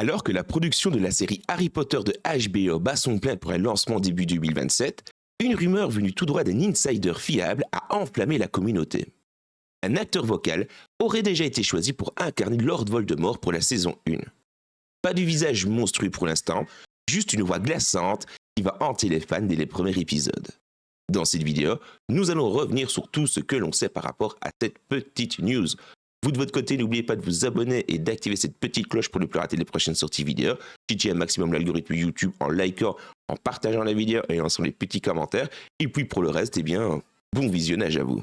Alors que la production de la série Harry Potter de HBO bat son plein pour un lancement début 2027, une rumeur venue tout droit d'un insider fiable a enflammé la communauté. Un acteur vocal aurait déjà été choisi pour incarner Lord Voldemort pour la saison 1. Pas de visage monstrueux pour l'instant, juste une voix glaçante qui va hanter les fans dès les premiers épisodes. Dans cette vidéo, nous allons revenir sur tout ce que l'on sait par rapport à cette petite news. Vous de votre côté, n'oubliez pas de vous abonner et d'activer cette petite cloche pour ne plus rater les prochaines sorties vidéo. Titillez un maximum l'algorithme YouTube en likant, en partageant la vidéo et en laissant les petits commentaires. Et puis pour le reste, eh bien, bon visionnage à vous.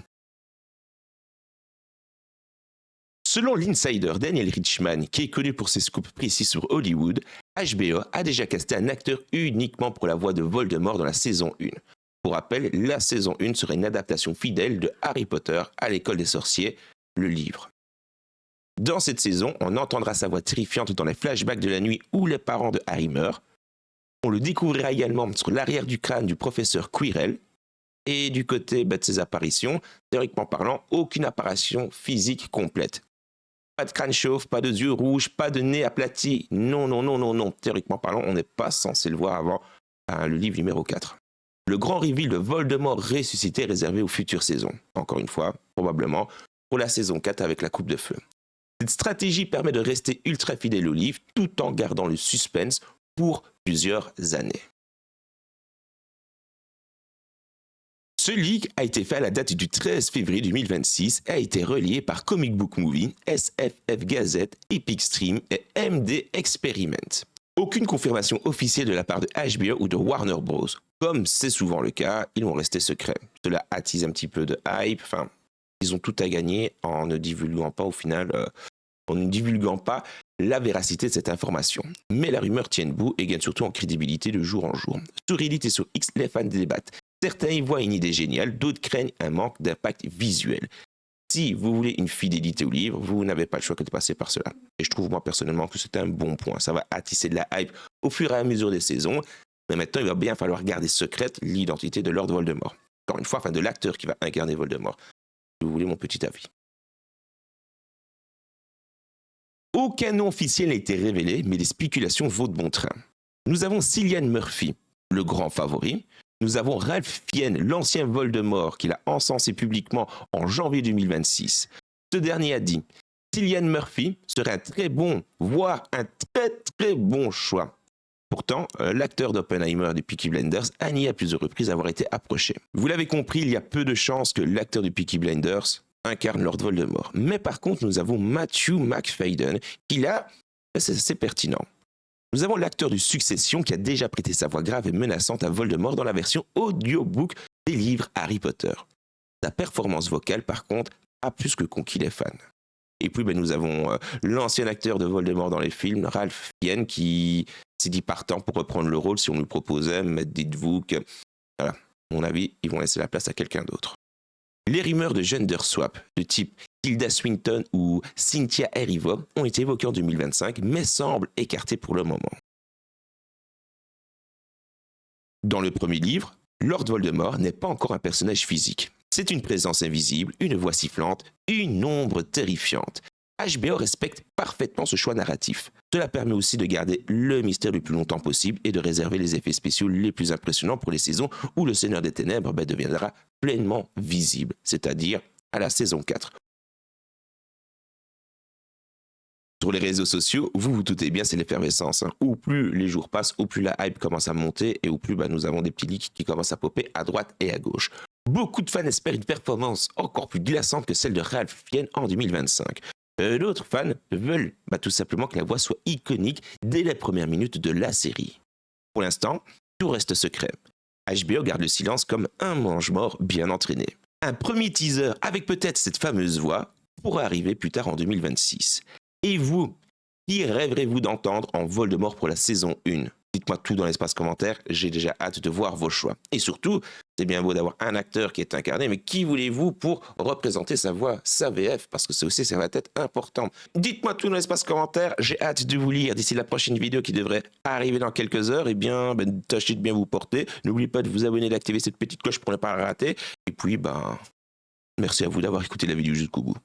Selon l'insider Daniel Richman, qui est connu pour ses scoops précis sur Hollywood, HBO a déjà casté un acteur uniquement pour la voix de Voldemort dans la saison 1. Pour rappel, la saison 1 serait une adaptation fidèle de Harry Potter à l'école des sorciers, le livre. Dans cette saison, on entendra sa voix terrifiante dans les flashbacks de la nuit où les parents de Harry meurent. On le découvrira également sur l'arrière du crâne du professeur Quirrell. Et du côté de ses apparitions, théoriquement parlant, aucune apparition physique complète. Pas de crâne chauve, pas de yeux rouges, pas de nez aplati. Non. Théoriquement parlant, on n'est pas censé le voir avant le livre numéro 4. Le grand reveal de Voldemort ressuscité est réservé aux futures saisons. Encore une fois, probablement pour la saison 4 avec la coupe de feu. Cette stratégie permet de rester ultra fidèle au livre tout en gardant le suspense pour plusieurs années. Ce leak a été fait à la date du 13 février 2026 et a été relié par Comic Book Movie, SFF Gazette, Epic Stream et MD Experiment. Aucune confirmation officielle de la part de HBO ou de Warner Bros. Comme c'est souvent le cas, ils vont rester secrets. Cela attise un petit peu de hype, ils ont tout à gagner en ne divulguant pas la véracité de cette information. Mais la rumeur tient debout et gagne surtout en crédibilité de jour en jour. Sur Reddit et sur X, les fans débattent. Certains y voient une idée géniale, d'autres craignent un manque d'impact visuel. Si vous voulez une fidélité au livre, vous n'avez pas le choix que de passer par cela. Et je trouve moi personnellement que c'est un bon point. Ça va attisser de la hype au fur et à mesure des saisons. Mais maintenant, il va bien falloir garder secrète l'identité de Lord Voldemort. Encore une fois, de l'acteur qui va incarner Voldemort. Si vous voulez mon petit avis. Aucun nom officiel n'a été révélé, mais les spéculations vont de bon train. Nous avons Cillian Murphy, le grand favori. Nous avons Ralph Fiennes, l'ancien Voldemort, qui l'a encensé publiquement en janvier 2026. Ce dernier a dit « Cillian Murphy serait un très bon, voire un très bon choix ». Pourtant, l'acteur d'Oppenheimer de Peaky Blinders a nié à plusieurs reprises avoir été approché. Vous l'avez compris, il y a peu de chances que l'acteur de Peaky Blinders incarne Lord Voldemort. Mais par contre, nous avons Matthew Macfadyen, qui là, c'est assez pertinent. Nous avons l'acteur de Succession qui a déjà prêté sa voix grave et menaçante à Voldemort dans la version audiobook des livres Harry Potter. Sa performance vocale, par contre, a plus que conquis les fans. Et puis, nous avons l'ancien acteur de Voldemort dans les films, Ralph Fiennes, qui s'est dit partant pour reprendre le rôle si on lui proposait, mais dites-vous que, voilà, à mon avis, ils vont laisser la place à quelqu'un d'autre. Les rumeurs de gender swap de type Tilda Swinton ou Cynthia Erivo ont été évoquées en 2025, mais semblent écartées pour le moment. Dans le premier livre, Lord Voldemort n'est pas encore un personnage physique. C'est une présence invisible, une voix sifflante, une ombre terrifiante. HBO respecte parfaitement ce choix narratif. Cela permet aussi de garder le mystère le plus longtemps possible et de réserver les effets spéciaux les plus impressionnants pour les saisons où le Seigneur des Ténèbres deviendra pleinement visible, c'est-à-dire à la saison 4. Sur les réseaux sociaux, vous vous doutez bien, c'est l'effervescence. Où plus les jours passent, au plus la hype commence à monter et au plus nous avons des petits leaks qui commencent à popper à droite et à gauche. Beaucoup de fans espèrent une performance encore plus glaçante que celle de Ralph Fiennes en 2025. D'autres fans veulent tout simplement que la voix soit iconique dès les premières minutes de la série. Pour l'instant, tout reste secret. HBO garde le silence comme un mange-mort bien entraîné. Un premier teaser avec peut-être cette fameuse voix pourra arriver plus tard en 2026. Et vous, qui rêverez-vous d'entendre en Voldemort pour la saison 1 ? Dites-moi tout dans l'espace commentaire, j'ai déjà hâte de voir vos choix. Et surtout, c'est bien beau d'avoir un acteur qui est incarné, mais qui voulez-vous pour représenter sa voix, sa VF ? Parce que ça va être important. Dites-moi tout dans l'espace commentaire, j'ai hâte de vous lire d'ici la prochaine vidéo qui devrait arriver dans quelques heures. Tâchez de bien vous porter. N'oubliez pas de vous abonner et d'activer cette petite cloche pour ne pas la rater. Et puis, merci à vous d'avoir écouté la vidéo jusqu'au bout.